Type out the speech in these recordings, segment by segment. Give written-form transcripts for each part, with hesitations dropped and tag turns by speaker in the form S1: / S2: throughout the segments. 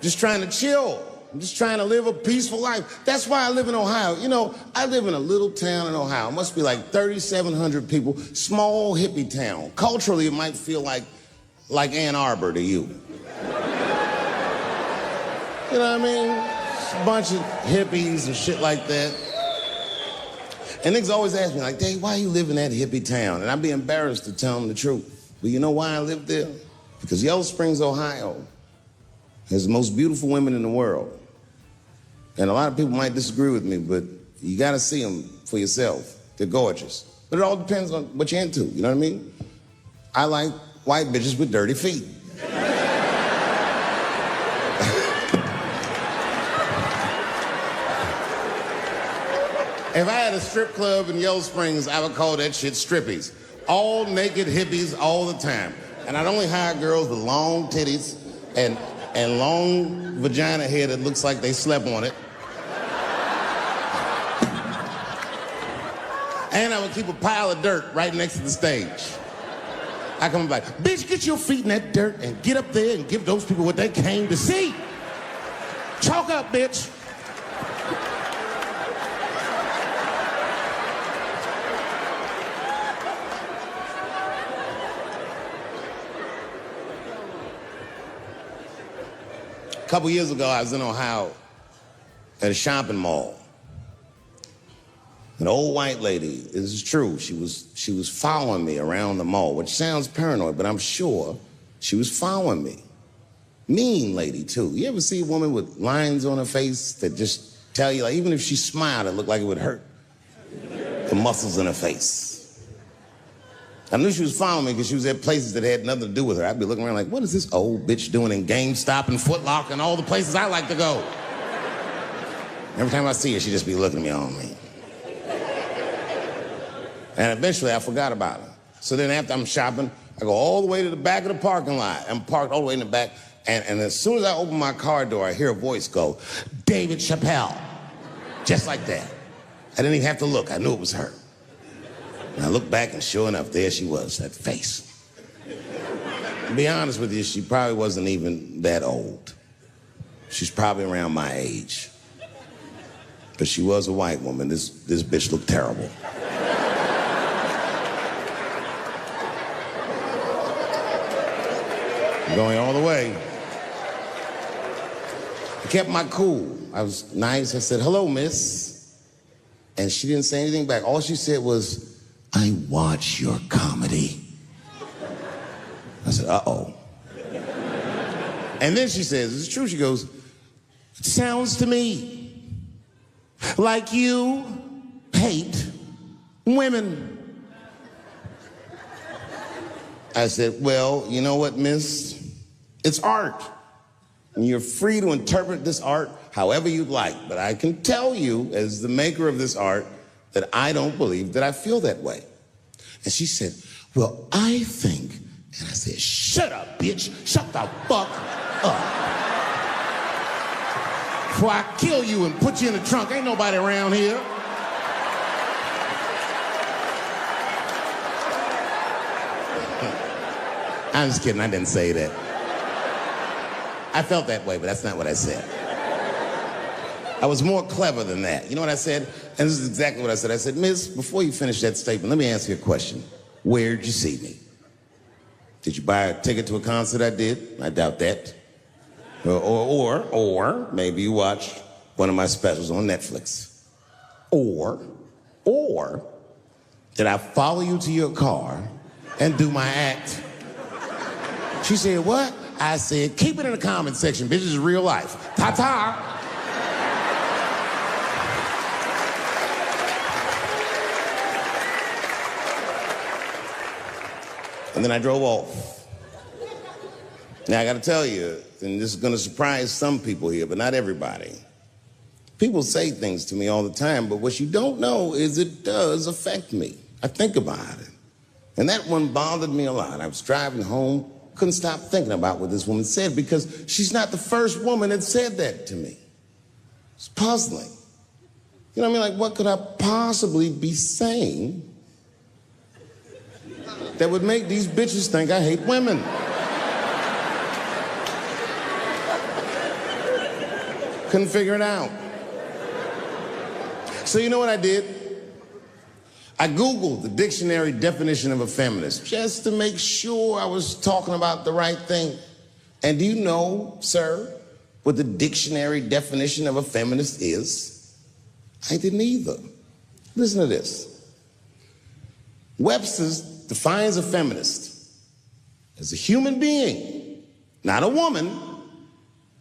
S1: just trying to chill. I'm just trying to live a peaceful life. That's why I live in Ohio. You know, I live in a little town in Ohio. It must be like 3,700 people, small hippie town. Culturally, it might feel like Ann Arbor to you. You know what I mean? Just a bunch of hippies and shit like that. And niggas always ask me, like, Dave, why you live in that hippie town? And I'd be embarrassed to tell them the truth. But you know why I live there? Because Yellow Springs, Ohio has the most beautiful women in the world. And a lot of people might disagree with me, but you gotta see them for yourself. They're gorgeous. But it all depends on what you're into, you know what I mean? I like white bitches with dirty feet. If I had a strip club in Yellow Springs, I would call that shit strippies. All naked hippies all the time. And I'd only hire girls with long titties and long vagina hair that looks like they slept on it. And I would keep a pile of dirt right next to the stage. I come like, bitch, get your feet in that dirt and get up there and give those people what they came to see. Chalk up, bitch. A couple years ago, I was in Ohio at a shopping mall. An old white lady, this is true, she was following me around the mall, which sounds paranoid, but I'm sure she was following me. Mean lady, too. You ever see a woman with lines on her face that just tell you, like, even if she smiled, it looked like it would hurt the muscles in her face? I knew she was following me because she was at places that had nothing to do with her. I'd be looking around like, what is this old bitch doing in GameStop and Foot Locker and all the places I like to go? Every time I see her, she'd just be looking at me all mean. And eventually, I forgot about her. So then after I'm shopping, I go all the way to the back of the parking lot. I'm parked all the way in the back. And as soon as I open my car door, I hear a voice go, Dave Chappelle. Just like that. I didn't even have to look. I knew it was her. And I looked back, and sure enough, there she was, that face. To be honest with you, she probably wasn't even that old. She's probably around my age. But she was a white woman. This bitch looked terrible. Going all the way. I kept my cool. I was nice. I said, hello, miss. And she didn't say anything back. All she said was, I watch your comedy. I said, uh-oh. And then she says, it's true, she goes, it sounds to me like you hate women. I said, well, you know what, miss? It's art. And you're free to interpret this art however you'd like. But I can tell you, as the maker of this art, that I don't believe that I feel that way. And she said, well, I think, and I said, shut up, bitch. Shut the fuck up. Before I kill you and put you in the trunk, ain't nobody around here. I'm just kidding, I didn't say that. I felt that way, but that's not what I said. I was more clever than that. You know what I said? And this is exactly what I said. I said, miss, before you finish that statement, let me ask you a question. Where'd you see me? Did you buy a ticket to a concert I did? I doubt that. Or maybe you watched one of my specials on Netflix. Or did I follow you to your car and do my act? She said, what? I said, keep it in the comment section, bitch, this is real life. Ta-ta. And then I drove off. Now, I gotta tell you, and this is gonna surprise some people here, but not everybody. People say things to me all the time, but what you don't know is it does affect me. I think about it. And that one bothered me a lot. I was driving home, couldn't stop thinking about what this woman said because she's not the first woman that said that to me. It's puzzling. You know what I mean? Like, what could I possibly be saying that would make these bitches think I hate women? Couldn't figure it out. So you know what I did? I Googled the dictionary definition of a feminist just to make sure I was talking about the right thing. And do you know, sir, what the dictionary definition of a feminist is? I didn't either. Listen to this. Webster's defines a feminist as a human being, not a woman,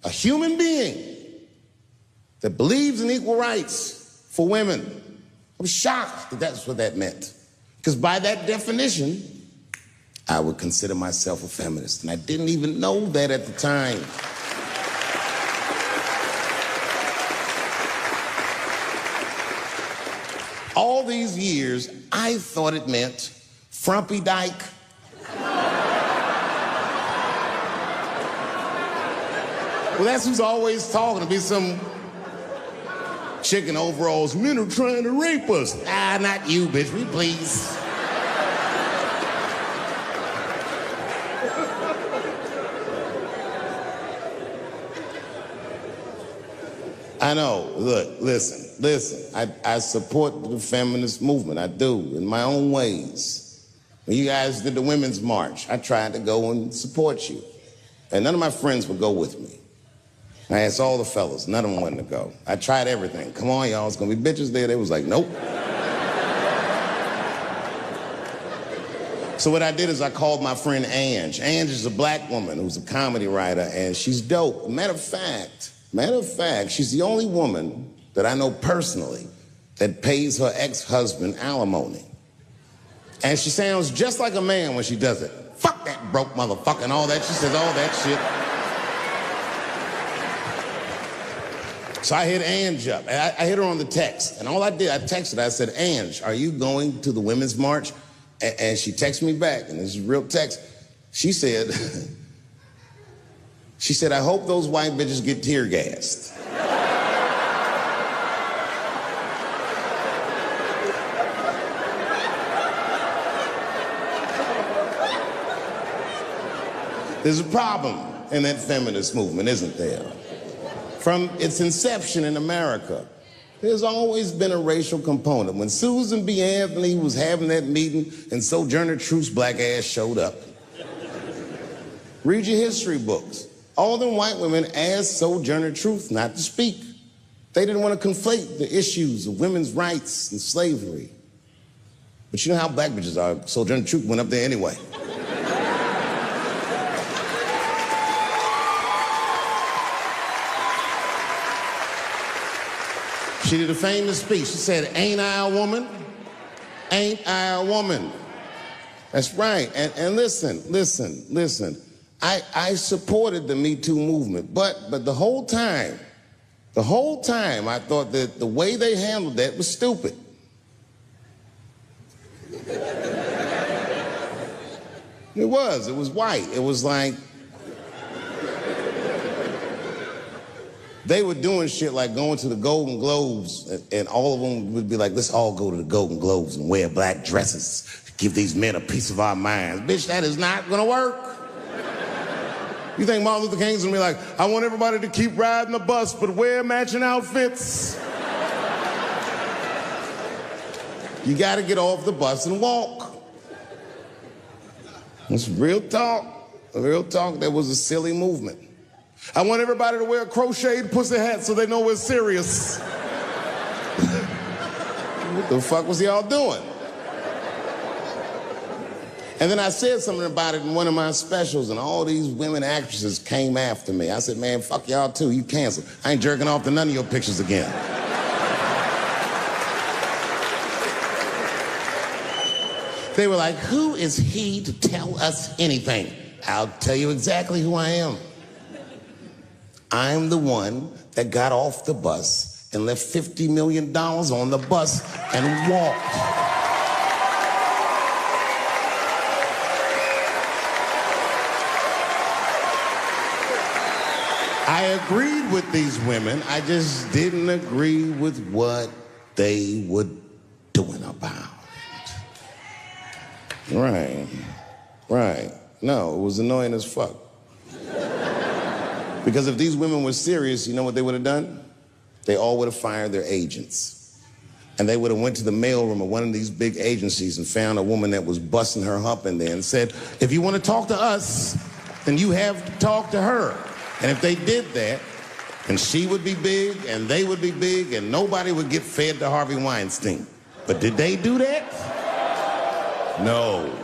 S1: a human being that believes in equal rights for women. I was shocked that that's what that meant. Because by that definition, I would consider myself a feminist. And I didn't even know that at the time. All these years, I thought it meant frumpy dyke. Well, that's who's always talking, to be some chick in overalls. Men are trying to rape us. Ah, not you, bitch, we please. I know, look, listen. I support the feminist movement, I do, in my own ways. When you guys did the Women's March, I tried to go and support you. And none of my friends would go with me. I asked all the fellas, none of them wanted to go. I tried everything. Come on, y'all, it's gonna be bitches there. They was like, nope. So what I did is I called my friend Ange. Ange is a black woman who's a comedy writer, and she's dope. Matter of fact, she's the only woman that I know personally that pays her ex-husband alimony. And she sounds just like a man when she does it. Fuck that broke motherfucker and all that. She says all that shit. So I hit Ange up. I hit her on the text. And all I did, I texted her. I said, Ange, are you going to the Women's March? And she texted me back, and this is real text. She said, I hope those white bitches get tear gassed. There's a problem in that feminist movement, isn't there? From its inception in America, there's always been a racial component. When Susan B. Anthony was having that meeting and Sojourner Truth's black ass showed up. Read your history books. All them white women asked Sojourner Truth not to speak. They didn't want to conflate the issues of women's rights and slavery. But you know how black bitches are. Sojourner Truth went up there anyway. She did a famous speech. She said, ain't I a woman? Ain't I a woman? That's right. And listen. I supported the Me Too movement, but the whole time, I thought that the way they handled that was stupid. It was white. It was like, they were doing shit like going to the Golden Globes, and all of them would be like, let's all go to the Golden Globes and wear black dresses, give these men a piece of our minds. Bitch, that is not gonna work. You think Martin Luther King's gonna be like, I want everybody to keep riding the bus, but wear matching outfits? You gotta get off the bus and walk. It's real talk. Real talk, that was a silly movement. I want everybody to wear a crocheted pussy hat so they know we're serious. What the fuck was y'all doing? And then I said something about it in one of my specials, and all these women actresses came after me. I said, man, fuck y'all too, you canceled. I ain't jerking off to none of your pictures again. They were like, who is he to tell us anything? I'll tell you exactly who I am. I'm the one that got off the bus and left $50 million on the bus and walked. I agreed with these women. I just didn't agree with what they were doing about it. Right. No, it was annoying as fuck. Because if these women were serious, you know what they would have done? they all would have fired their agents. And they would have went to the mailroom of one of these big agencies and found a woman that was busting her hump in there and said, if you want to talk to us, then you have to talk to her. And if they did that, then she would be big and they would be big and nobody would get fed to Harvey Weinstein. But did they do that? No.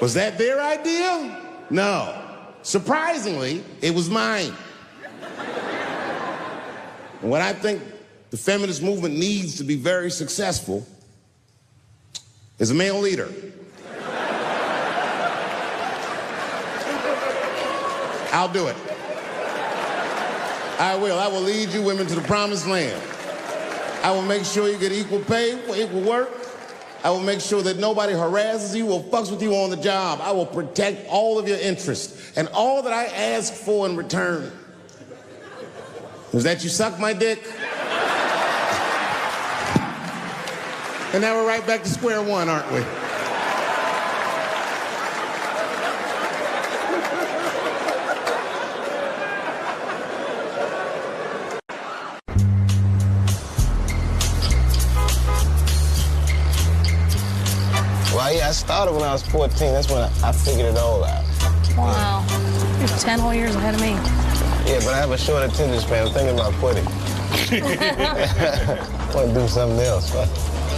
S1: Was that their idea? No. Surprisingly, it was mine. And what I think the feminist movement needs to be very successful is a male leader. I'll do it. I will. I will lead you women to the promised land. I will make sure you get equal pay for equal work. I will make sure that nobody harasses you or fucks with you on the job. I will protect all of your interests. And all that I ask for in return is that you suck my dick. And now we're right back to square one, aren't we?
S2: Well, yeah, I started when I was 14. That's when I figured it all out.
S3: Wow. You're 10 whole years ahead of me.
S2: Yeah, but I have a short attention span. I'm thinking about quitting. I want to do something else.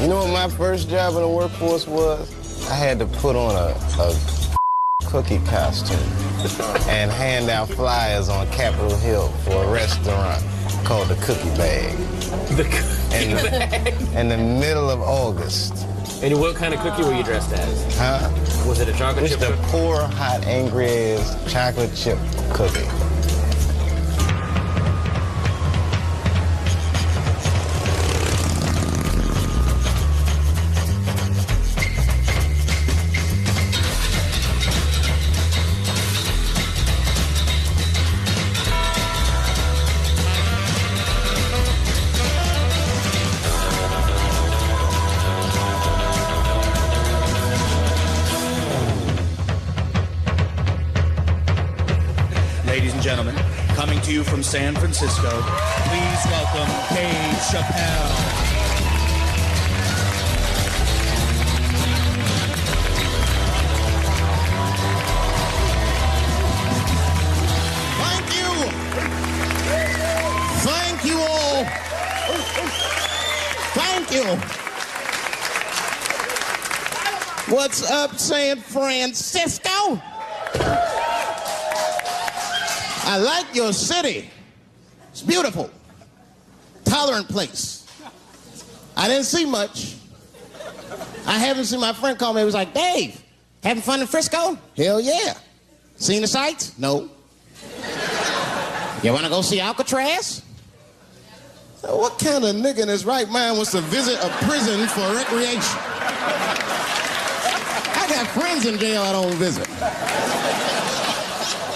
S2: You know what my first job in the workforce was? I had to put on a cookie costume and hand out flyers on Capitol Hill for a restaurant called the Cookie Bag.
S4: The Cookie Bag?
S2: In the middle of August.
S4: And what kind of cookie were you dressed as?
S2: Huh?
S4: Was it a chocolate chip
S2: Just a
S4: cookie?
S2: poor, hot, angry-ass chocolate chip cookie.
S5: Ladies and gentlemen, coming to you from San Francisco, please welcome Dave Chappelle.
S1: Thank you. Thank you all. Thank you. What's up, San Francisco? I like your city. It's beautiful. Tolerant place. I didn't see much. I haven't seen my friend call me. He was like, Dave, having fun in Frisco? Hell yeah. Seen the sights? No. You want to go see Alcatraz? So what kind of nigga in his right mind wants to visit a prison for recreation? I got friends in jail I don't visit.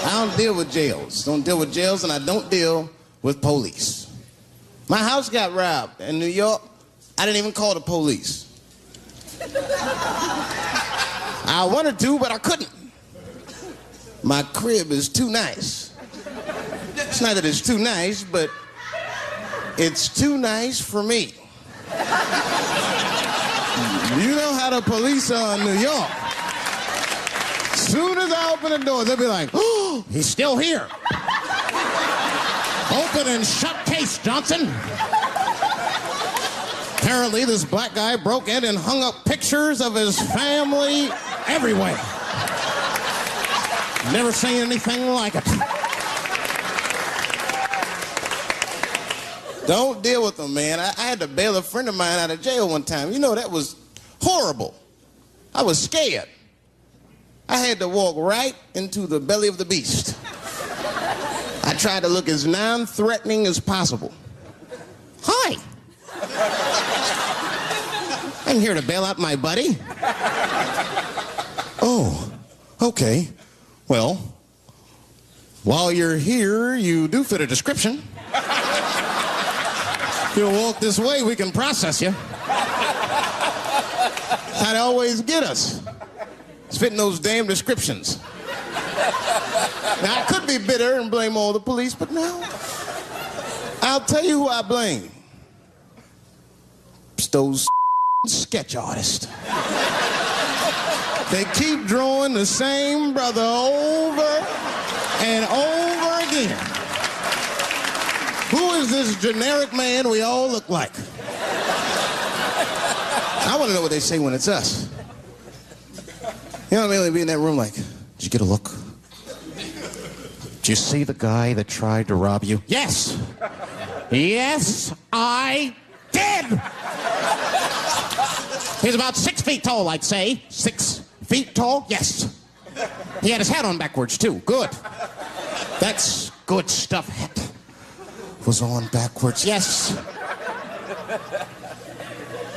S1: I don't deal with jails. Don't deal with jails, and I don't deal with police. My house got robbed in New York. I didn't even call the police. I wanted to, but I couldn't. My crib is too nice. It's not that it's too nice, but it's too nice for me. You know how the police are in New York. As soon as I open the door, they'll be like, oh, he's still here. Open and shut case, Johnson. Apparently, this black guy broke in and hung up pictures of his family everywhere. Never seen anything like it. Don't deal with them, man. I had to bail a friend of mine out of jail one time. You know, that was horrible. I was scared. I had to walk right into the belly of the beast. I tried to look as non-threatening as possible. Hi. I'm here to bail out my buddy. Oh, okay. Well, while you're here, you do fit a description. If you'll walk this way, we can process you. How they always get us. It's fitting those damn descriptions. Now, I could be bitter and blame all the police, but no. I'll tell you who I blame. It's those sketch artists. They keep drawing the same brother over and over again. Who is this generic man we all look like? I want to know what they say when it's us. You know what I mean? They'd be in that room like, did you get a look? Did you see the guy that tried to rob you? Yes. Yes, I did. He's about 6 feet tall, I'd say. 6 feet tall? Yes. He had his hat on backwards, too. Good. That's good stuff. Hat was on backwards. Yes.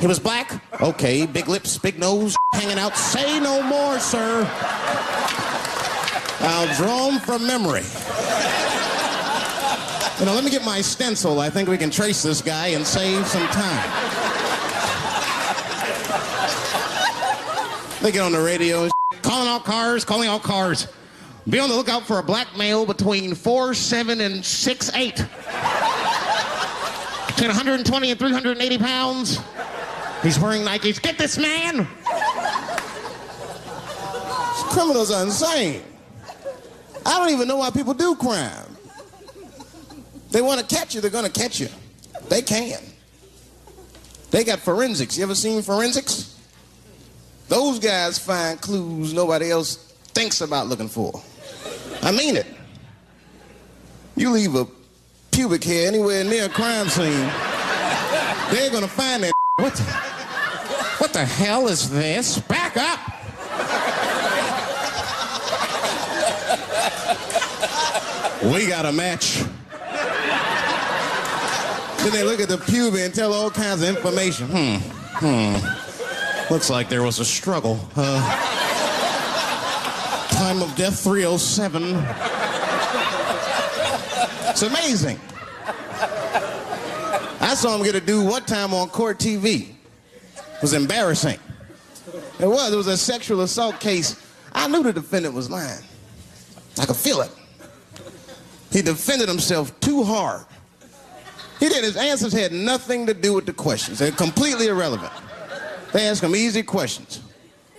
S1: He was black? Okay, big lips, big nose, hanging out. Say no more, sir. I'll draw him from memory. You know, let me get my stencil. I think we can trace this guy and save some time. They get on the radio, calling out cars. Be on the lookout for a black male between 4'7" and 6'8". Between 120 and 380 pounds. He's wearing Nikes. Get this man! These criminals are insane. I don't even know why people do crime. They want to catch you, they're going to catch you. They can. They got forensics. You ever seen forensics? Those guys find clues nobody else thinks about looking for. I mean it. You leave a pubic hair anywhere near a crime scene, they're going to find that. What the hell is this? Back up! We got a match. Then they look at the pubic and tell all kinds of information. Looks like there was a struggle. Time of death 307. It's amazing. I saw him get a dude one time on court TV. It was embarrassing. It was a sexual assault case. I knew the defendant was lying. I could feel it. He defended himself too hard. He did. His answers had nothing to do with the questions. They're completely irrelevant. They asked him easy questions.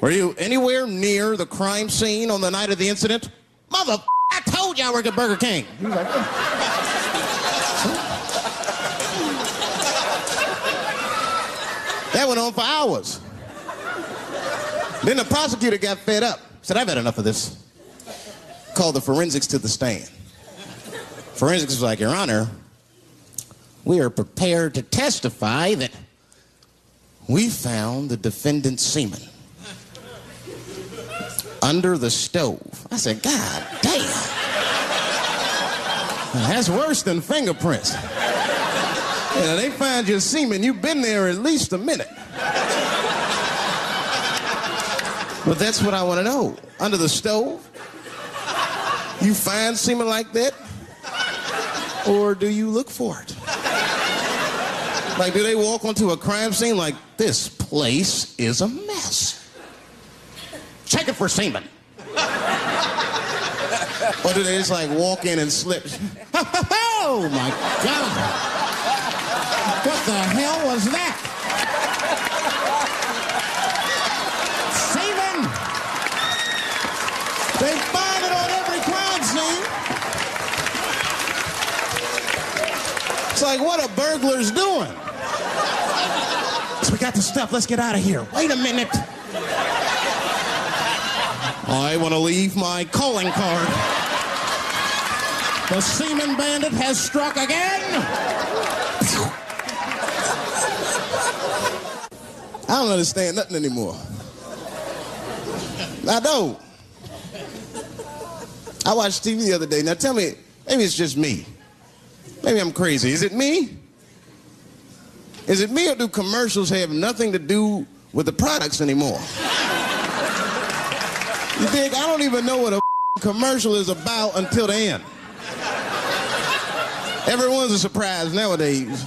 S1: Were you anywhere near the crime scene on the night of the incident? Mother, I told you I worked at Burger King. He was like, that went on for hours. Then the prosecutor got fed up. Said, I've had enough of this. Called the forensics to the stand. Forensics was like, Your Honor, we are prepared to testify that we found the defendant's semen under the stove. I said, God damn. That's worse than fingerprints. You know, they find your semen, you've been there at least a minute. But that's what I want to know. Under the stove? You find semen like that? Or do you look for it? Like, do they walk onto a crime scene like, this place is a mess? Check it for semen. Or do they just like walk in and slip? Oh my God. What the hell was that? Semen. They find it on every crime scene. It's like, what are burglars doing? So we got the stuff. Let's get out of here. Wait a minute. I want to leave my calling card. The semen bandit has struck again. I don't understand nothing anymore. I don't. I watched TV the other day. Now tell me, maybe it's just me. Maybe I'm crazy. Is it me? Is it me, or do commercials have nothing to do with the products anymore? You think I don't even know what a commercial is about until the end. Everyone's a surprise nowadays.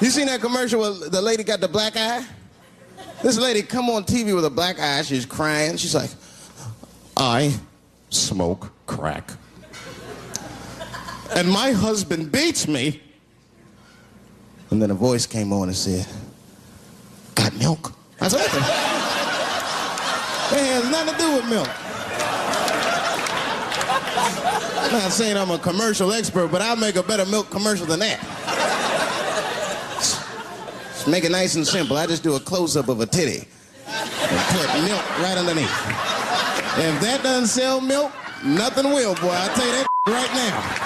S1: You seen that commercial where the lady got the black eye? This lady come on TV with a black eye. She's crying. She's like, I smoke crack. And my husband beats me
S2: And then a voice came on and said, "Got milk?" I said, "What the?" It has nothing to do with milk. I'm not saying I'm a commercial expert, but I'll make a better milk commercial than that. Just make it nice and simple. I just do a close-up of a titty and put milk right underneath. If that doesn't sell milk, nothing will, boy. I'll tell you that right now.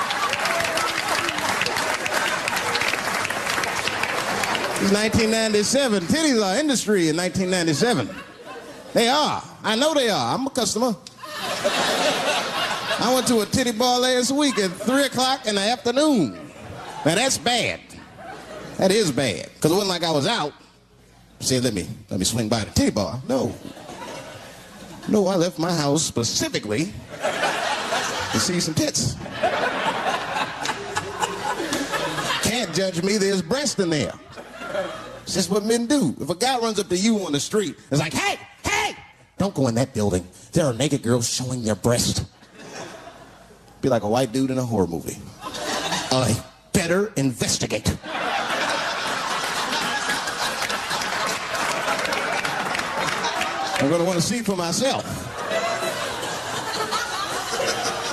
S2: It's 1997. Titties are industry in 1997. They are. I know they are. I'm a customer. I went to a titty bar last week at 3 o'clock in the afternoon. Now that's bad. That is bad. Because it wasn't like I was out. Said, let me swing by the titty bar. No. No, I left my house specifically to see some tits. Can't judge me, there's breast in there. It's just what men do. If a guy runs up to you on the street, it's like, hey, don't go in that building. There are naked girls showing their breast. Be like a white dude in a horror movie. I better investigate. I'm going to want to see for myself.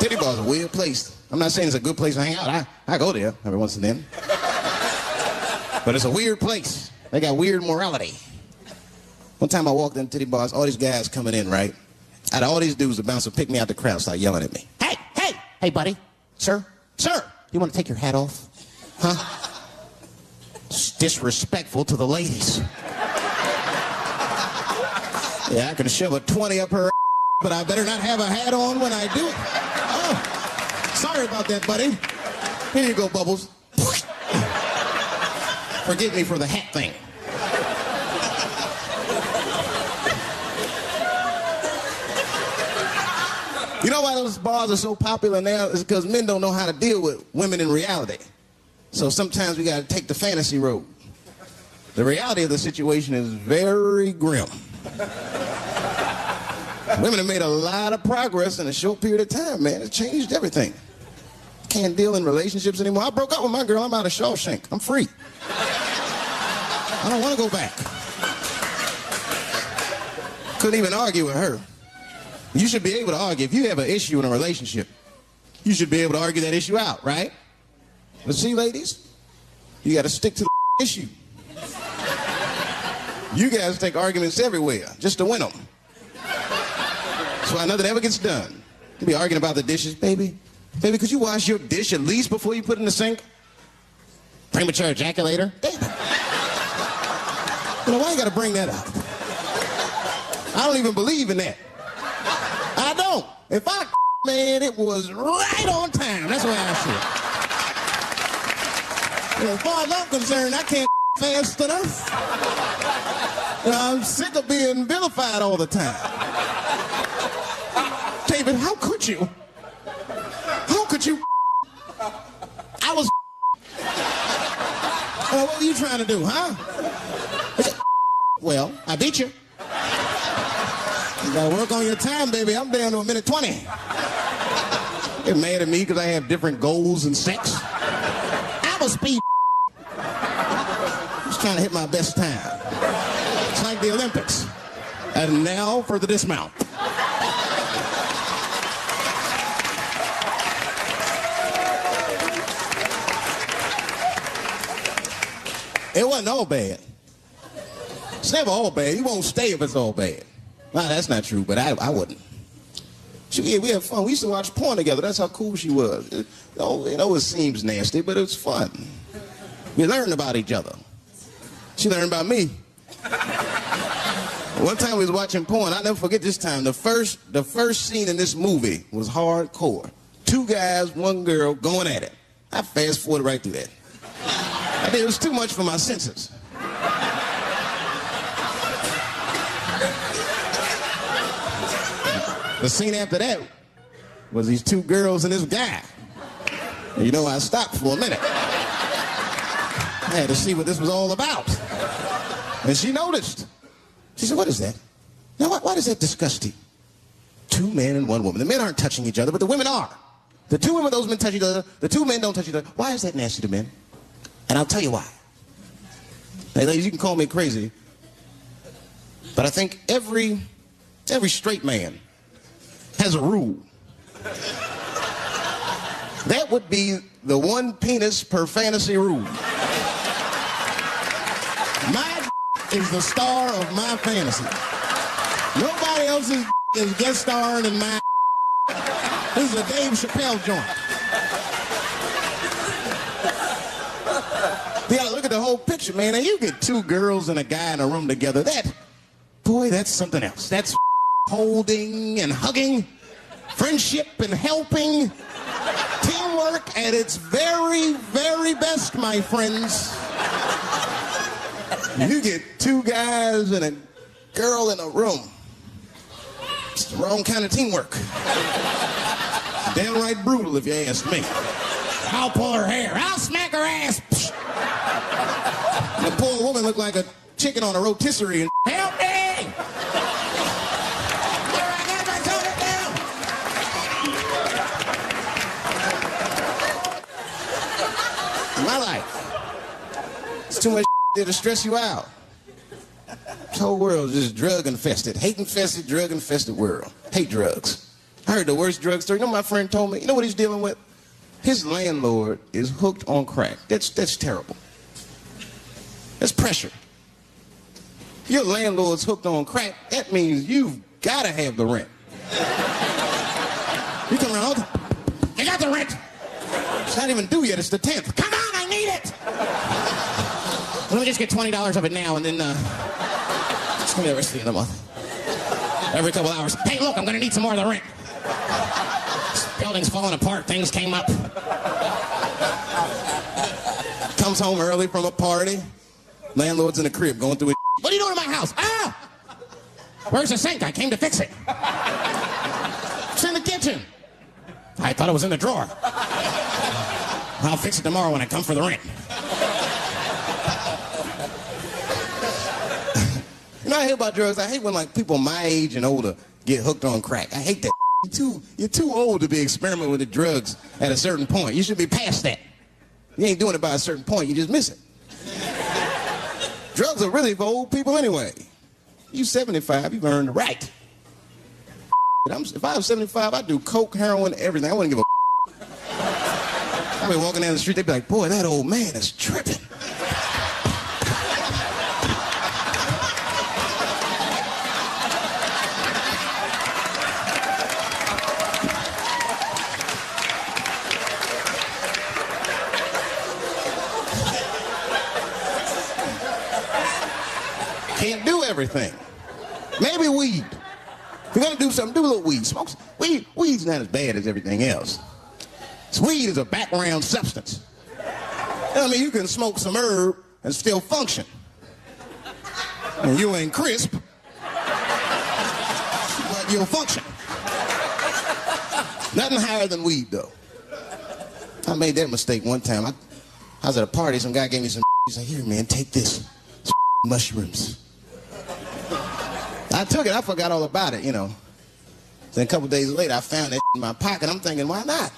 S2: Titty bar's a weird place. I'm not saying it's a good place to hang out. I go there every once and then. But it's a weird place. They got weird morality. One time I walked in titty bars, all these guys coming in, right? Out of all these dudes, the bouncer picked me out the crowd, started yelling at me. Hey, buddy. Sir, you want to take your hat off? Huh? It's disrespectful to the ladies. Yeah, I can shove a 20 up her, but I better not have a hat on when I do it. Oh, sorry about that, buddy. Here you go, Bubbles. Forgive me for the hat thing. You know why those bars are so popular now? It's because men don't know how to deal with women in reality. So sometimes we got to take the fantasy road. The reality of the situation is very grim. Women have made a lot of progress in a short period of time, man. It's changed everything. Can't deal in relationships anymore. I broke up with my girl. I'm out of Shawshank. I'm free. I don't want to go back. Couldn't even argue with her. You should be able to argue. If you have an issue in a relationship, you should be able to argue that issue out, right? But see, ladies, you got to stick to the issue. You guys take arguments everywhere just to win them. That's why nothing ever gets done. You be arguing about the dishes, baby. Baby, could you wash your dish at least before you put it in the sink? Premature ejaculator? Damn. You know, why you got to bring that up? I don't even believe in that. I don't. If I man, it was right on time. That's the way I see it. As far as I'm concerned, I can't fast enough. I'm sick of being vilified all the time. David, how could you? How could you? I was. What were you trying to do, huh? Well, I beat you. You gotta work on your time, baby. I'm down to 1:20. Get mad at me because I have different goals in sex. I'm a speed. Just trying to hit my best time. It's like the Olympics. And now for the dismount. It wasn't all bad. It's never all bad. You won't stay if it's all bad. Nah, that's not true, but I wouldn't. We had fun. We used to watch porn together. That's how cool she was. You know, it seems nasty, but it's fun. We learned about each other. She learned about me. One time we was watching porn. I'll never forget this time. The first scene in this movie was hardcore. 2 guys, 1 girl going at it. I fast forwarded right through that. It was too much for my senses. The scene after that was these 2 girls and this guy. And you know, I stopped for a minute. I had to see what this was all about. And she noticed. She said, what is that? Now, why does that disgust you? 2 men and 1 woman. The men aren't touching each other, but the women are. The 2 women, those men touch each other. The 2 men don't touch each other. Why is that nasty to men? And I'll tell you why. Hey, ladies, you can call me crazy, but I think every straight man has a rule. That would be the one penis per fantasy rule. My is the star of my fantasy. Nobody else is guest starring in my. This is a Dave Chappelle joint. You gotta look at the whole picture, man. And you get two girls and a guy in a room together. That's something else. That's holding and hugging, friendship and helping, teamwork at its very, very best, my friends. You get two guys and a girl in a room. It's the wrong kind of teamwork. Downright brutal, if you ask me. I'll pull her hair. I'll smack her ass. The poor woman looked like a chicken on a rotisserie. And help me! I got my toilet down. My life. It's too much there to stress you out. This whole world is just drug-infested. Hate-infested, drug-infested world. Hate drugs. I heard the worst drug story. You know what my friend told me? You know what he's dealing with? His landlord is hooked on crack. That's terrible. That's pressure. Your landlord's hooked on crack. That means you've got to have the rent. You come around. You got the rent. It's not even due yet. It's the 10th. Come on, I need it. Let me just get $20 of it now, and then just give me the rest of the month. Every couple hours. Hey, look, I'm going to need some more of the rent. This building's falling apart. Things came up. Comes home early from a party. Landlord's in the crib going through his. What are you doing in my house? Ah! Where's the sink? I came to fix it. It's in the kitchen. I thought it was in the drawer. I'll fix it tomorrow when I come for the rent. You know, I hate about drugs. I hate when like people my age and older get hooked on crack. I hate that. You're too old to be experimenting with the drugs at a certain point. You should be past that. You ain't doing it by a certain point. You just miss it. Drugs are really for old people anyway. You 75, you've earned the right. If I was 75, I'd do coke, heroin, everything. I wouldn't give a. I'd be walking down the street, they'd be like, boy, that old man is tripping. Can't do everything. Maybe weed. If you're gonna do something, do a little weed. Smoke some. Weed's not as bad as everything else. Weed is a background substance. I mean, you can smoke some herb and still function. And you ain't crisp, but you'll function. Nothing higher than weed, though. I made that mistake one time. I was at a party, some guy gave me some. He said, here, man, take this. It's mushrooms. I took it, I forgot all about it, you know. Then a couple days later, I found that in my pocket. I'm thinking, why not?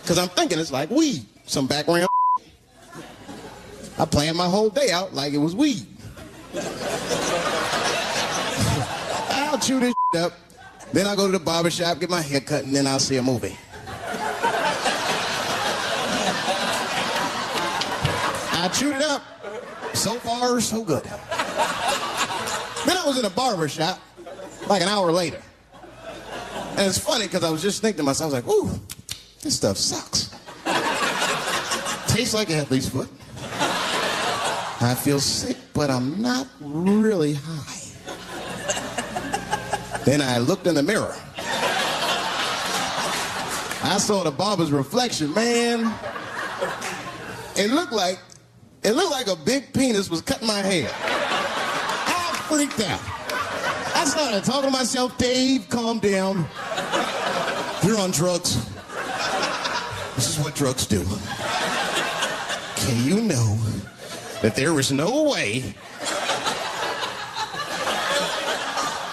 S2: Because I'm thinking it's like weed, some background. I planned my whole day out like it was weed. I'll chew this up, then I'll go to the barbershop, get my hair cut, and then I'll see a movie. I chewed it up. So far, so good. Then I was in a barber shop like an hour later. And it's funny because I was just thinking to myself, I was like, ooh, this stuff sucks. Tastes like athlete's foot. I feel sick, but I'm not really high. Then I looked in the mirror. I saw the barber's reflection, man. It looked like a big penis was cutting my hair. I freaked out. I started talking to myself, Dave, calm down. You're on drugs. This is what drugs do. Okay, you know that there is no way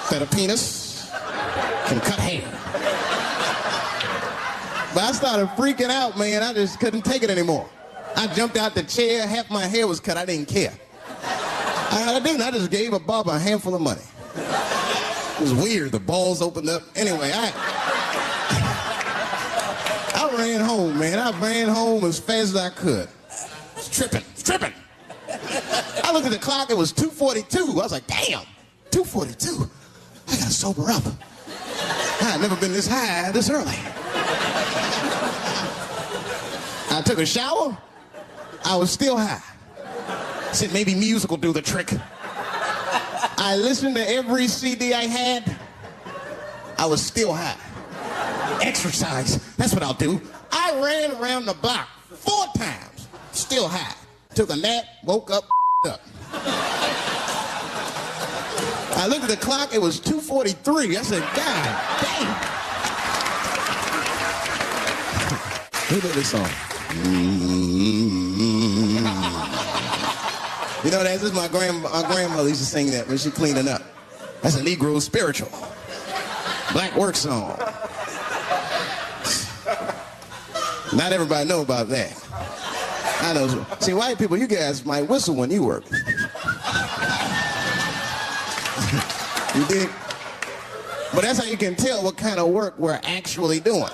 S2: that a penis can cut hair. But I started freaking out, man. I just couldn't take it anymore. I jumped out the chair, half my hair was cut, I didn't care. I didn't. I just gave a barber a handful of money. It was weird. The balls opened up. Anyway, I ran home, man. I ran home as fast as I could. Tripping. I looked at the clock. It was 2:42. I was like, damn, 2:42. I gotta sober up. I had never been this high this early. I took a shower. I was still high. Said maybe music will do the trick. I listened to every CD I had. I was still high. Exercise, that's what I'll do. I ran around the block 4 times, still high. Took a nap, woke up, up. I looked at the clock, it was 2:43. I said, God damn. Who did this song? You know, this is my grandmother used to sing that when she cleaning up. That's a Negro spiritual. Black work song. Not everybody know about that. I know. See, white people, you guys might whistle when you work. You dig? But that's how you can tell what kind of work we're actually doing.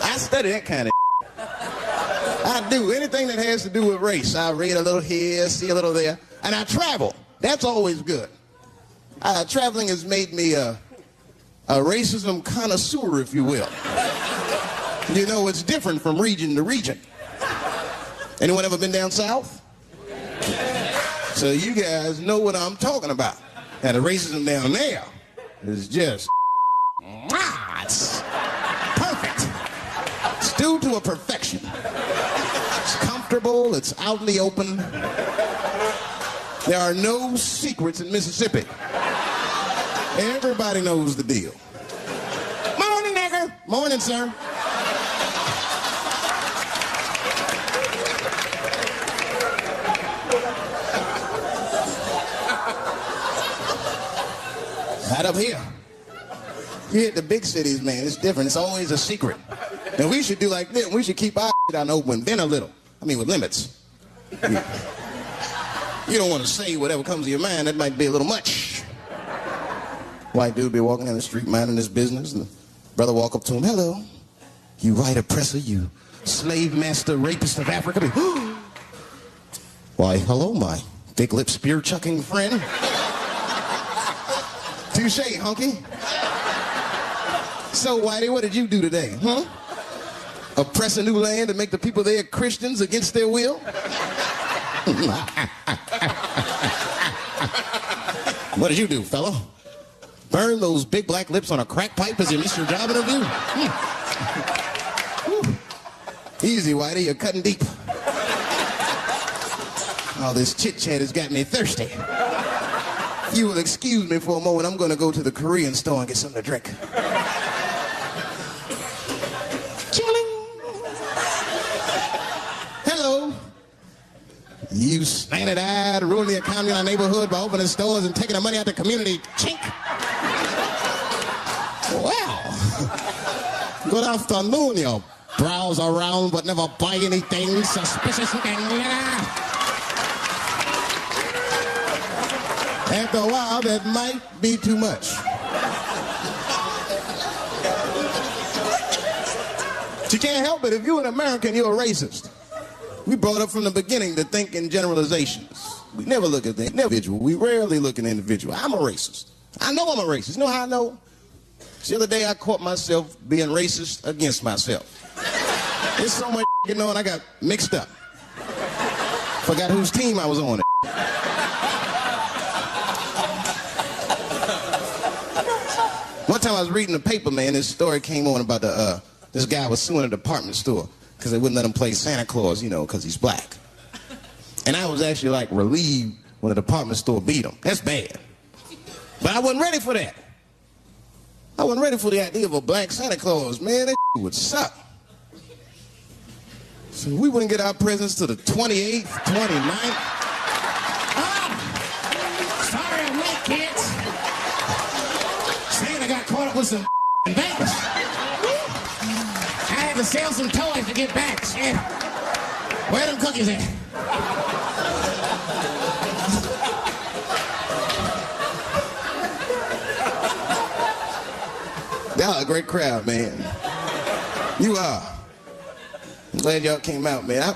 S2: I study that kind of I do. Anything that has to do with race. I read a little here, see a little there. And I travel. That's always good. Traveling has made me a racism connoisseur, if you will. You know, it's different from region to region. Anyone ever been down south? So you guys know what I'm talking about. And the racism down there is just, it's perfect. It's due to a perfection. It's comfortable, it's out in the open. There are no secrets in Mississippi. Everybody knows the deal. Morning, nigger. Morning, sir. Right up here. You hit the big cities, man. It's different. It's always a secret. And we should do like this. We should keep our shit out open, then a little. I mean, with limits. You don't want to say whatever comes to your mind. That might be a little much. White dude be walking down the street minding his business. And the brother walk up to him. Hello. You white oppressor, you slave master rapist of Africa. Why, hello, my thick-lipped spear-chucking friend. Touche, hunky. So, Whitey, what did you do today, huh? Oppress a new land and make the people there Christians against their will? What did you do, fellow? Burn those big black lips on a crack pipe as you miss your job interview? Easy, Whitey, you're cutting deep. All this chit-chat has got me thirsty. If you will excuse me for a moment, I'm going to go to the Korean store and get something to drink. Chilling. Hello. You slanted-eyed, ruining the economy in our neighborhood by opening stores and taking the money out the community. Chink. Well, good afternoon, you browse around but never buy anything suspicious. After a while, that might be too much. But you can't help it. If you're an American, you're a racist. We brought up from the beginning to think in generalizations. We never look at the individual. We rarely look at the individual. I'm a racist. I know I'm a racist. You know how I know? The other day I caught myself being racist against myself. There's so much going on, I got mixed up. Forgot whose team I was on. One time I was reading the paper, man, this story came on about this guy was suing a department store because they wouldn't let him play Santa Claus, you know, because he's black. And I was actually like relieved when the department store beat him. That's bad. But I wasn't ready for that. I wasn't ready for the idea of a black Santa Claus, man. That would suck. So we wouldn't get our presents to the 28th, 29th.
S1: kids. Saying I got caught up with some banks. I had to sell some toys to get back. Shit. Where them cookies at?
S2: Y'all a great crowd, man. You are. I'm glad y'all came out, man.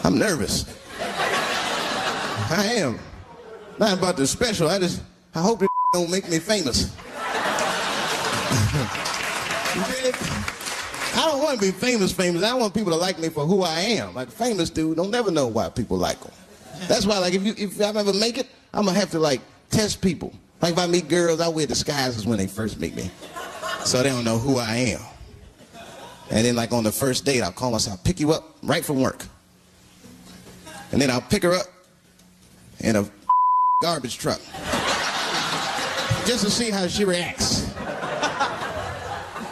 S2: I'm nervous. I am. Not about the special. I hope it don't make me famous. I don't want to be famous. I want people to like me for who I am. Like famous dude, don't never know why people like them. That's why, like, if I ever make it, I'm gonna have to like test people. Like if I meet girls, I wear disguises when they first meet me, so they don't know who I am. And then like on the first date, I'll call myself, pick you up right from work, and then I'll pick her up in a garbage truck just to see how she reacts.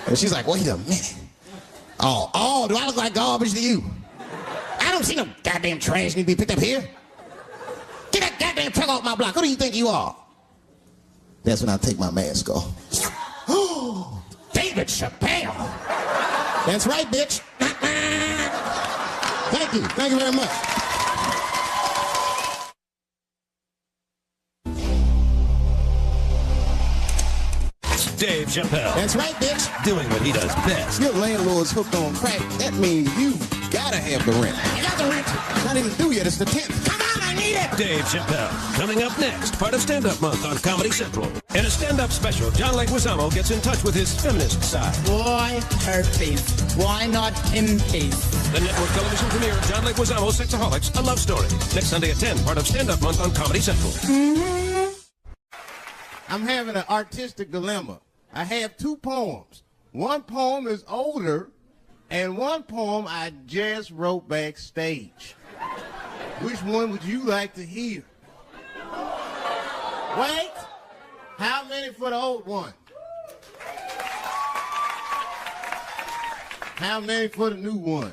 S2: And she's like, wait a minute. Oh, do I look like garbage to you? I don't see no goddamn trash need to be picked up here. Get that goddamn truck off my block. Who do you think you are? That's when I take my mask off. Oh, David Chappelle. That's right, bitch. Thank you. Thank you very much.
S6: Dave Chappelle.
S2: That's right, bitch.
S6: Doing what he does best.
S2: Your landlord's hooked on crack. That means you gotta have the rent.
S1: I got the rent.
S2: Not even due yet. It's the 10th.
S1: Come on, I need it.
S6: Dave Chappelle. Coming up next, part of Stand Up Month on Comedy Central. In a stand-up special, John Leguizamo gets in touch with his feminist side.
S7: Why herpes? Why not impes?
S6: The network television premiere of John Leguizamo's Sexaholics, a love story. Next Sunday at 10, part of Stand Up Month on Comedy Central.
S2: I'm having an artistic dilemma. I have two poems. One poem is older, and one poem I just wrote backstage. Which one would you like to hear? Wait! How many for the old one? How many for the new one?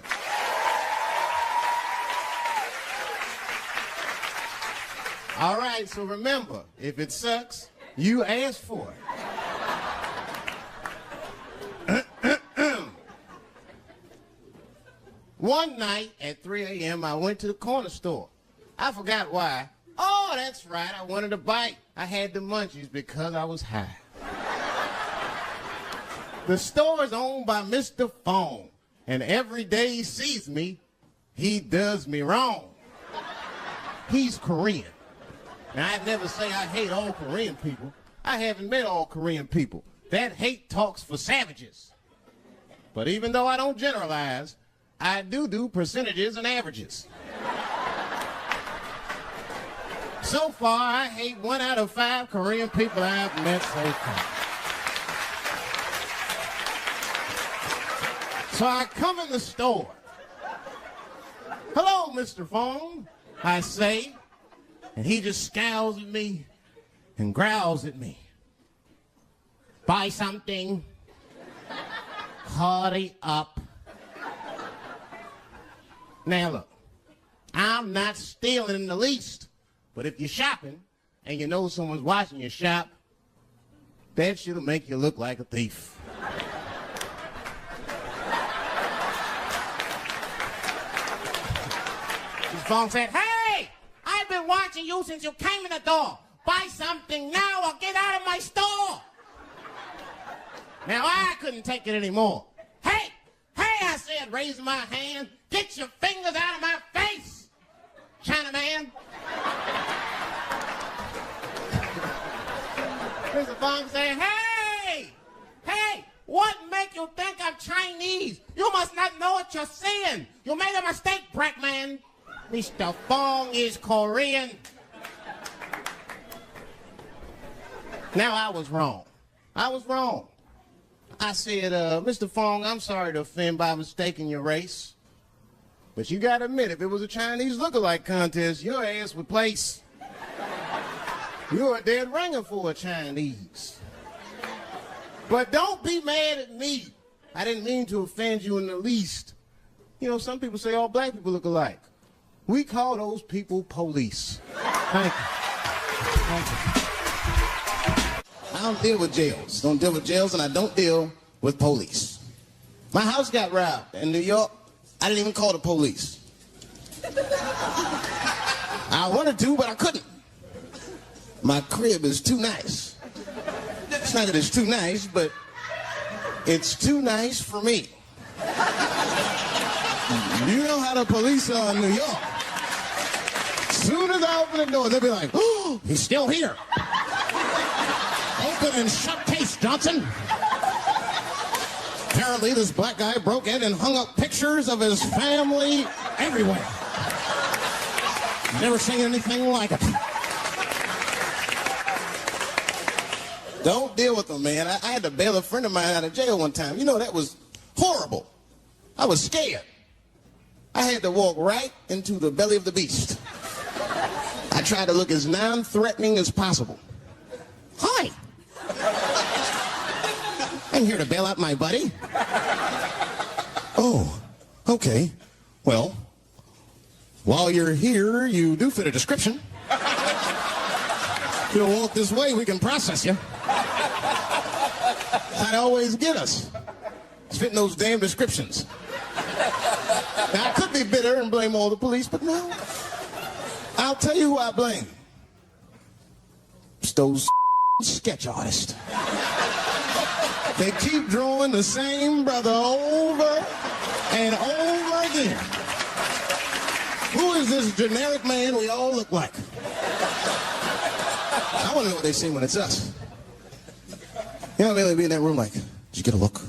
S2: All right, so remember, if it sucks, you ask for it. One night at 3 a.m., I went to the corner store. I forgot why. Oh, that's right, I wanted a bite. I had the munchies because I was high. The store is owned by Mr. Fong, and every day he sees me, he does me wrong. He's Korean. Now, I'd never say I hate all Korean people. I haven't met all Korean people. That hate talks for savages. But even though I don't generalize, I do percentages and averages. So far, I hate 1 out of 5 Korean people I've met so far. So I come in the store. Hello, Mr. Fong, I say. And he just scowls at me and growls at me. Buy something. Hurry up. Now look, I'm not stealing in the least, but if you're shopping and you know someone's watching you shop, that shit'll make you look like a thief. Mr. Fong said, hey, I've been watching you since you came in the door. Buy something now or get out of my store. Now I couldn't take it anymore. Hey, I said, raising my hand, get your fingers out of my face, Chinaman. Mr. Fong said, hey, what make you think I'm Chinese? You must not know what you're saying. You made a mistake, Brackman. Mr. Fong is Korean. Now I was wrong. I said, Mr. Fong, I'm sorry to offend by mistaking your race. But you gotta admit, if it was a Chinese look-alike contest, your ass would place. You're a dead ringer for a Chinese. But don't be mad at me. I didn't mean to offend you in the least. You know, some people say all black people look alike. We call those people police. Thank you.
S1: I don't deal with jails. Don't deal with jails, and I don't deal with police. My house got robbed in New York. I didn't even call the police. I wanted to, but I couldn't. My crib is too nice. It's not that it's too nice, but it's too nice for me. You know how the police are in New York. As soon as I open the door, they'll be like, oh, he's still here. Open and shut case, Johnson. Apparently, this black guy broke in and hung up pictures of his family everywhere. Never seen anything like it. Don't deal with them, man. I had to bail a friend of mine out of jail one time. You know, that was horrible. I was scared. I had to walk right into the belly of the beast. I tried to look as non-threatening as possible. Hi. I'm here to bail out my buddy. Oh, okay. Well, while you're here, you do fit a description. If you'll walk this way, we can process you. I'd always get us. It's fitting those damn descriptions. Now, I could be bitter and blame all the police, but no. I'll tell you who I blame. It's those sketch artists. They keep drawing the same brother over and over again. Who is this generic man we all look like? I want to know what they say when it's us. You know, they'll be in that room like, did you get a look?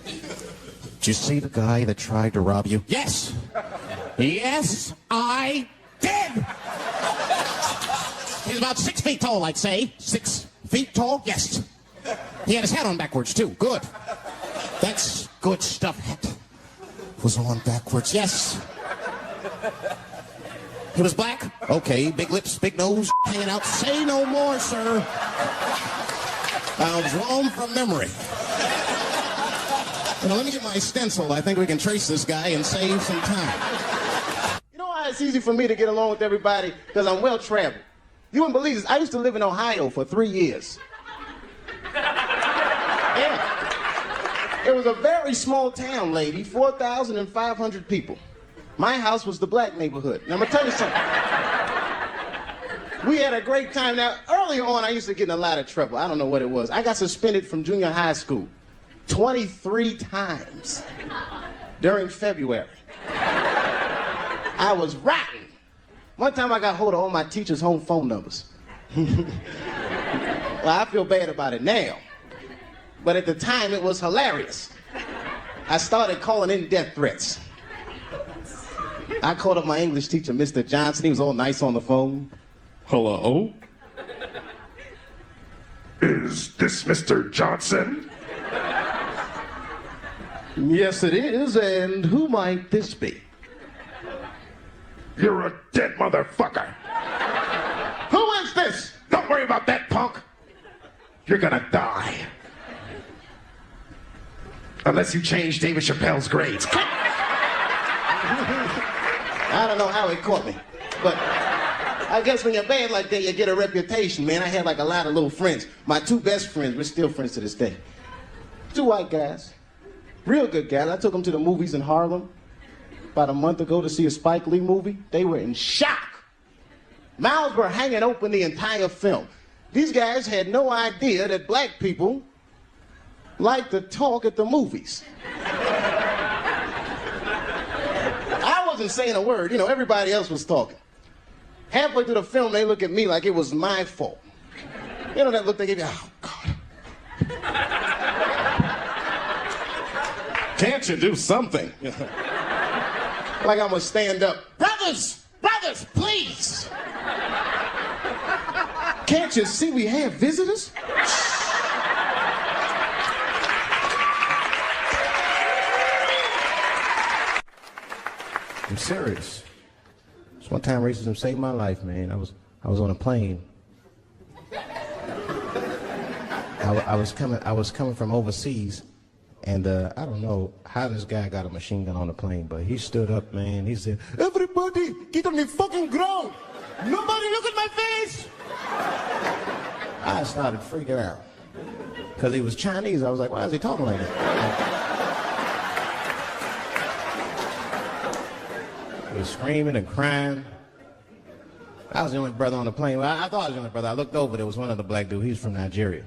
S1: Did you see the guy that tried to rob you? Yes. Yes, I did. He's about 6 feet tall, I'd say. 6 feet tall? Yes. He had his hat on backwards, too. Good. That's good stuff. Hat was on backwards. Yes. He was black? Okay. Big lips, big nose, hanging out. Say no more, sir. I'll draw him from memory. You know, let me get my stencil. I think we can trace this guy and save some time. You know why it's easy for me to get along with everybody? Because I'm well-traveled. You wouldn't believe this. I used to live in Ohio for 3 years. Yeah. It was a very small town, lady. 4,500 people. My house was the black neighborhood. Now, I'm going to tell you something. We had a great time. Now, early on, I used to get in a lot of trouble. I don't know what it was. I got suspended from junior high school 23 times during February. I was rotten. One time I got hold of all my teachers' home phone numbers. Well, I feel bad about it now. But at the time, it was hilarious. I started calling in death threats. I called up my English teacher, Mr. Johnson. He was all nice on the phone. Hello?
S8: Is this Mr. Johnson?
S1: Yes, it is. And who might this be?
S8: You're a dead motherfucker.
S1: Who is this?
S8: Don't worry about that, punk. You're gonna die. Unless you change David Chappelle's grades.
S1: I don't know how he caught me, but I guess when you're bad like that, you get a reputation, man. I had like a lot of little friends. My 2 best friends, we're still friends to this day. 2 white guys, real good guys. I took them to the movies in Harlem about a month ago to see a Spike Lee movie. They were in shock. Mouths were hanging open the entire film. These guys had no idea that black people like to talk at the movies. I wasn't saying a word. You know, everybody else was talking. Halfway through the film, they look at me like it was my fault. You know that look they give you? Oh, God. Can't you do something? Like I'm gonna stand up. Brothers, please. Can't you see we have visitors? I'm serious. This one time racism saved my life, man. I was on a plane. I was coming from overseas,
S2: And I don't know how this guy got a machine gun on the plane, but he stood up, man. He said, "Everybody, get on the fucking ground. Nobody look at my face." I started freaking out. Because he was Chinese. I was like, why is he talking like that? He was screaming and crying. I was the only brother on the plane. Well, I thought I was the only brother. I looked over. There was one other black dude. He was from Nigeria.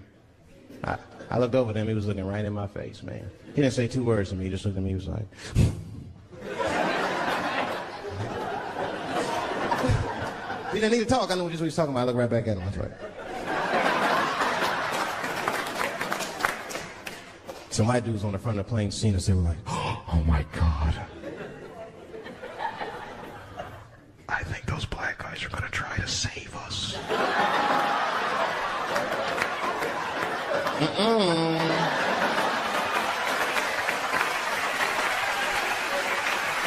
S2: I looked over at him. He was looking right in my face, man. He didn't say 2 words to me. He just looked at me. He was like... He didn't need to talk. I knew just what he was talking about. I looked right back at him. That's right. Some white dudes on the front of the plane seen us. They were like, "Oh my God. I think those black guys are going to try to save us."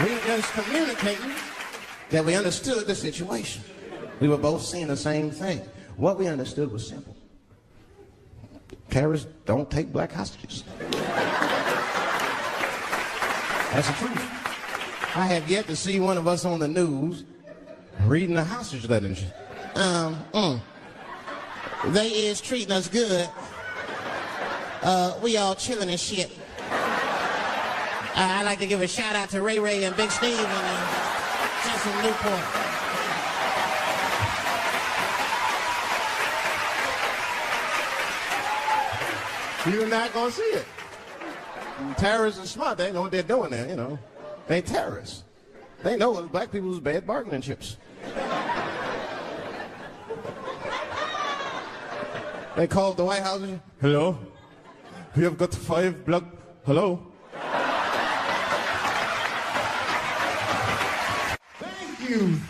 S2: We were just communicating that we understood the situation. We were both seeing the same thing. What we understood was simple. Terrorists don't take black hostages. That's the truth. I have yet to see one of us on the news reading a hostage letter. They is treating us good. We all chilling and shit. I'd like to give a shout out to Ray Ray and Big Steve and Justin Newport. You're not gonna see it. Terrorists are smart. They know what they're doing there, you know. They terrorists. They know black people's bad bargaining chips. They called the White House. "Hello? We have got 5 black... Hello?"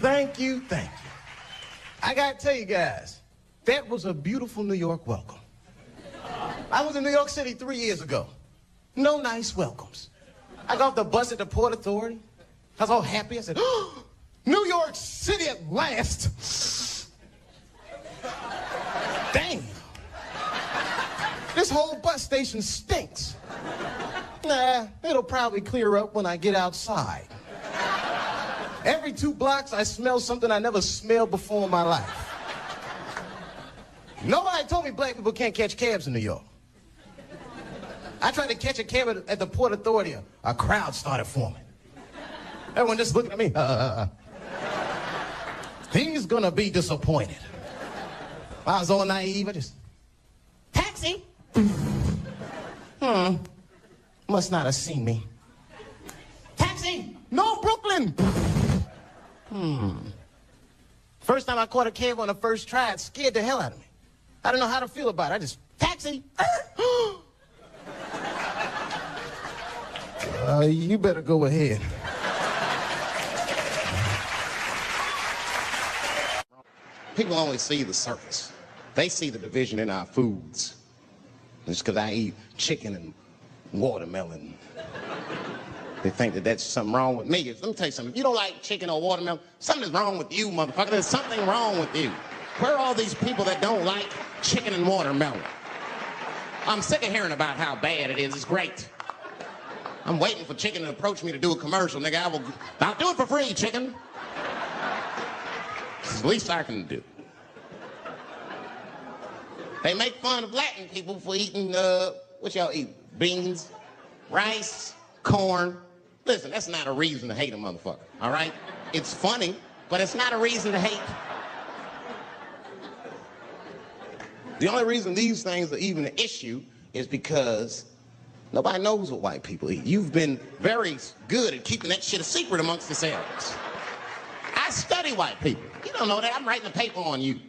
S2: Thank you. I gotta tell you guys, that was a beautiful New York welcome. I was in New York City 3 years ago. No nice welcomes. I got off the bus at the Port Authority. I was all happy. I said, "Oh, New York City at last." Damn. This whole bus station stinks. Nah, it'll probably clear up when I get outside. Every 2 blocks, I smell something I never smelled before in my life. Nobody told me black people can't catch cabs in New York. I tried to catch a cab at the Port Authority. A crowd started forming. Everyone just looking at me. He's gonna be disappointed. I was all naive. I just, "Taxi." Must not have seen me. "Taxi." "No, Brooklyn." First time I caught a cab on the first try, it scared the hell out of me. I didn't know how to feel about it. I just, "Taxi." You better go ahead. People only see the surface. They see the division in our foods. Just because I eat chicken and watermelon, they think that that's something wrong with me. Let me tell you something. If you don't like chicken or watermelon, something is wrong with you, motherfucker. There's something wrong with you. Where are all these people that don't like chicken and watermelon? I'm sick of hearing about how bad it is. It's great. I'm waiting for chicken to approach me to do a commercial, nigga. I'll do it for free, chicken. It's the least I can do. They make fun of Latin people for eating, what y'all eat? Beans, rice, corn. Listen, that's not a reason to hate a motherfucker, all right? It's funny, but it's not a reason to hate. The only reason these things are even an issue is because nobody knows what white people eat. You've been very good at keeping that shit a secret amongst yourselves. I study white people. You don't know that. I'm writing a paper on you.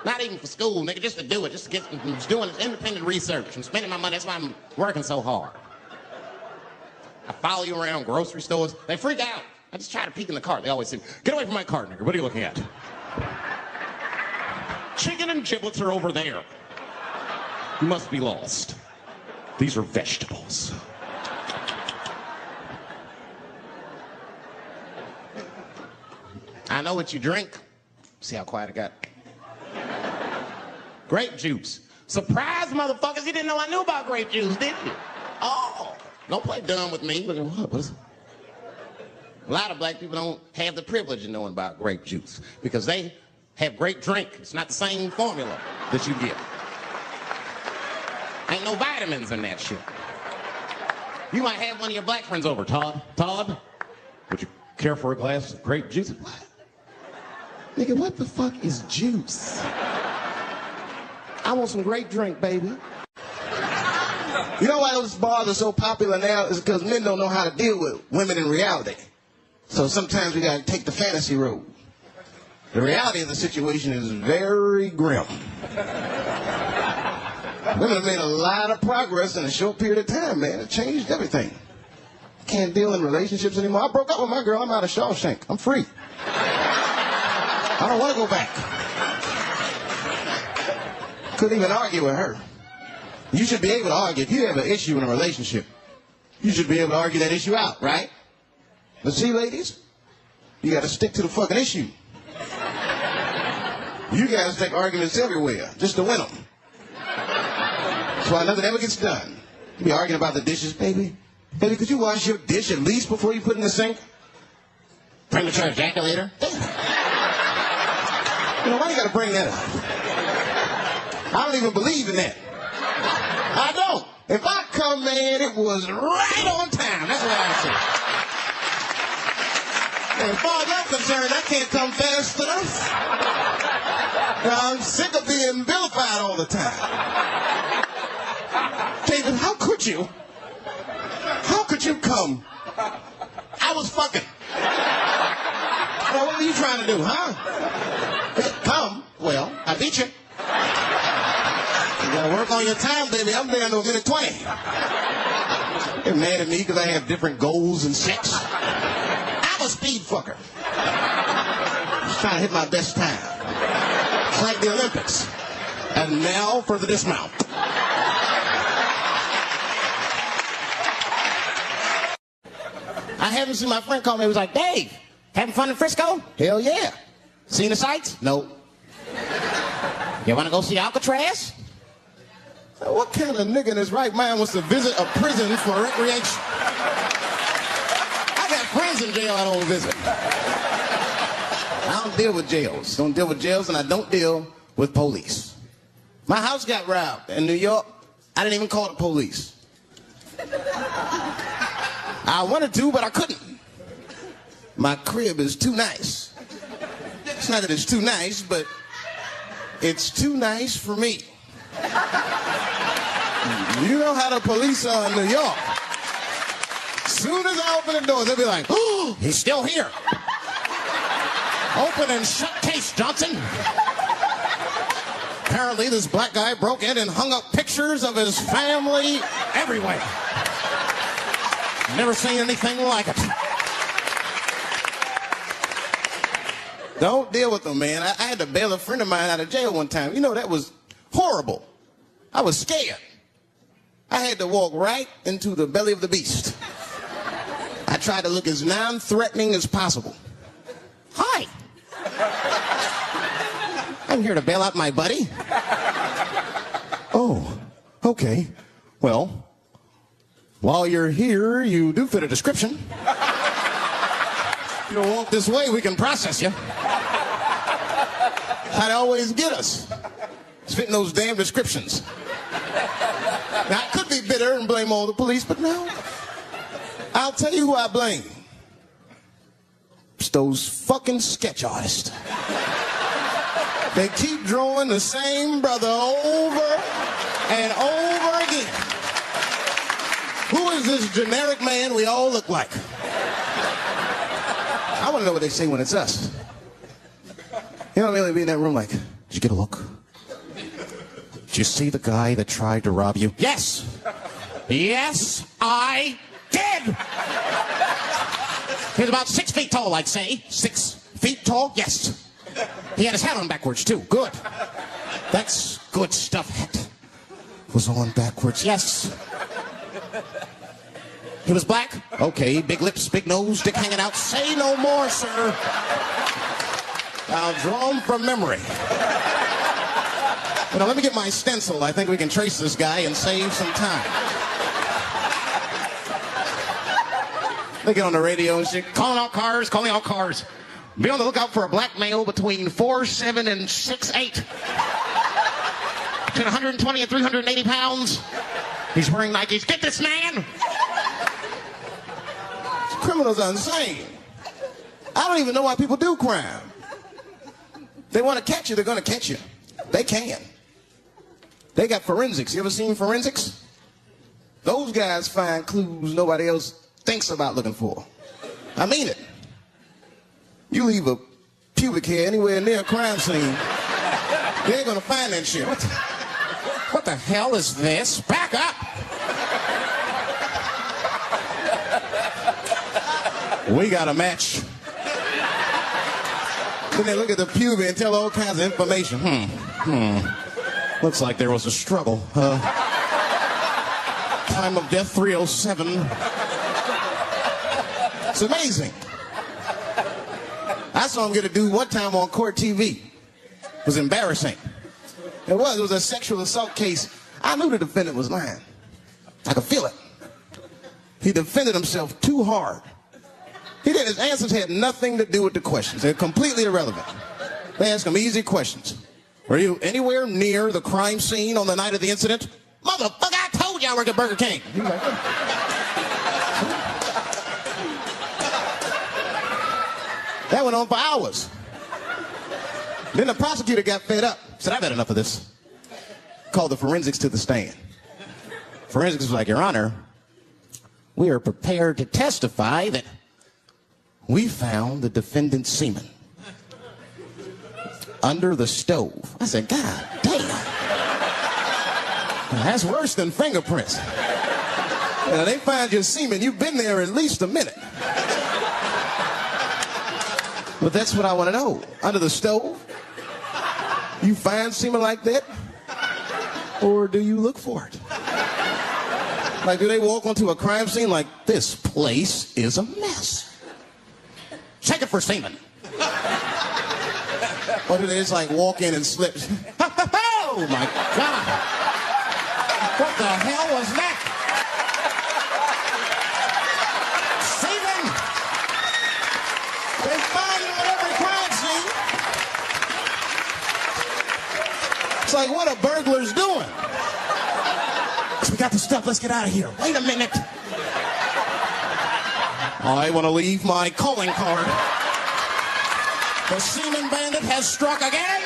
S2: Not even for school, nigga, just to do it. Just to get, I'm just doing independent research. I'm spending my money. That's why I'm working so hard. I follow you around grocery stores. They freak out. I just try to peek in the cart. They always say, "Get away from my cart, nigga. What are you looking at?" "Chicken and giblets are over there. You must be lost. These are vegetables." I know what you drink. See how quiet I got? Grape juice.
S1: Surprise, motherfuckers, you didn't know I knew about grape juice, did you? Oh, don't play dumb with me. What is it? A lot of black people don't have the privilege of knowing about grape juice because they have grape drink. It's not the same formula that you get. Ain't no vitamins in that shit. You might have one of your black friends over. Todd, would you care for a glass of grape juice? What? Nigga, what the fuck is juice? I want some grape drink, baby.
S2: You know why those bars are so popular now is because men don't know how to deal with women in reality. So sometimes we gotta take the fantasy road. The reality of the situation is very grim. Women have made a lot of progress in a short period of time, man. It changed everything. Can't deal in relationships anymore. I broke up with my girl. I'm out of Shawshank. I'm free. I don't want to go back. Couldn't even argue with her. You should be able to argue. If you have an issue in a relationship, you should be able to argue that issue out, right? But see, ladies, you got to stick to the fucking issue. You guys take arguments everywhere just to win them. That's why nothing ever gets done. You be arguing about the dishes, baby. Baby, could you wash your dish at least before you put it in the sink? Premature ejaculator? You know, why you got to bring that up? I don't even believe in that. I don't. If I come, man, it was right on time. That's what I say. And as far as I'm concerned, I can't come fast enough. I'm sick of being vilified all the time. David, how could you? How could you come? I was fucking. Well, what were you trying to do, huh? Come. Well, I beat you. You gotta work on your time, baby. I'm down to a minute 20. You're mad at me because I have different goals and sex. I'm a speed fucker. Just trying to hit my best time. It's like the Olympics. And now for the dismount. I haven't seen my friend call me. He was like, Dave, having fun in Frisco? Hell yeah. Seen the sights? No. You want to go see Alcatraz? What kind of nigga in his right mind wants to visit a prison for recreation? I got friends in jail I don't visit. I don't deal with jails. Don't deal with jails, and I don't deal with police. My house got robbed in New York. I didn't even call the police. I wanted to, but I couldn't. My crib is too nice. It's not that it's too nice, but it's too nice for me. You know how the police are in New York. Soon as I open the doors, they'll be like, oh, he's still here. Open and shut case, Johnson. Apparently, this black guy broke in and hung up pictures of his family everywhere. Never seen anything like it. Don't deal with them, man. I had to bail a friend of mine out of jail one time. You know, that was horrible. I was scared. I had to walk right into the belly of the beast. I tried to look as non-threatening as possible. Hi. I'm here to bail out my buddy. Oh, okay. Well, while you're here, you do fit a description. If you don't walk this way, we can process you. How'd they always get us? It's fitting those damn descriptions. Now, I could be bitter and blame all the police, but no. I'll tell you who I blame. It's those fucking sketch artists. They keep drawing the same brother over and over again. Who is this generic man we all look like? I want to know what they say when it's us. You know, really be in that room like, did you get a look? Did you see the guy that tried to rob you? Yes. Yes, I did. He was about 6 feet tall, I'd say. 6 feet tall? Yes. He had his hat on backwards, too. Good. That's good stuff. Hat was on backwards. Yes. He was black? Okay. Big lips, big nose, dick hanging out. Say no more, sir. I'll draw him from memory. You know, let me get my stencil. I think we can trace this guy and save some time. They get on the radio and shit. Calling out cars, calling out cars. Be on the lookout for a black male between 4'7" and 6'8". Between 120 and 380 pounds. He's wearing Nikes. Get this man! Criminals are insane. I don't even know why people do crime. They want to catch you, they're going to catch you. They can. They got forensics. You ever seen forensics? Those guys find clues nobody else thinks about looking for. I mean it. You leave a pubic hair anywhere near a crime scene, they ain't gonna find that shit. What the hell is this? Back up! We got a match. Then they look at the pubic and tell all kinds of information. Looks like there was a struggle. Time of death 307. It's amazing. I saw him get a dude one time on court TV. It was embarrassing. It was a sexual assault case. I knew the defendant was lying. I could feel it. He defended himself too hard. His answers had nothing to do with the questions. They're completely irrelevant. They asked him easy questions. Were you anywhere near the crime scene on the night of the incident? Motherfucker, I told you I worked at Burger King. He was like, that went on for hours. Then the prosecutor got fed up. Said, I've had enough of this. Called the forensics to the stand. Forensics was like, Your Honor, we are prepared to testify that we found the defendant's semen under the stove. I said, God damn. That's worse than fingerprints. You know, they find your semen, you've been there at least a minute. But that's what I want to know. Under the stove? You find semen like that? Or do you look for it? Like, do they walk onto a crime scene like, this place is a mess? Check it for semen. Or do they just like walk in and slip? Oh my God. What the hell was that? Semen. They find them at every crime scene. It's like, what are burglars doing? We got the stuff, let's get out of here. Wait a minute. I want to leave my calling card. The semen bandit has struck again.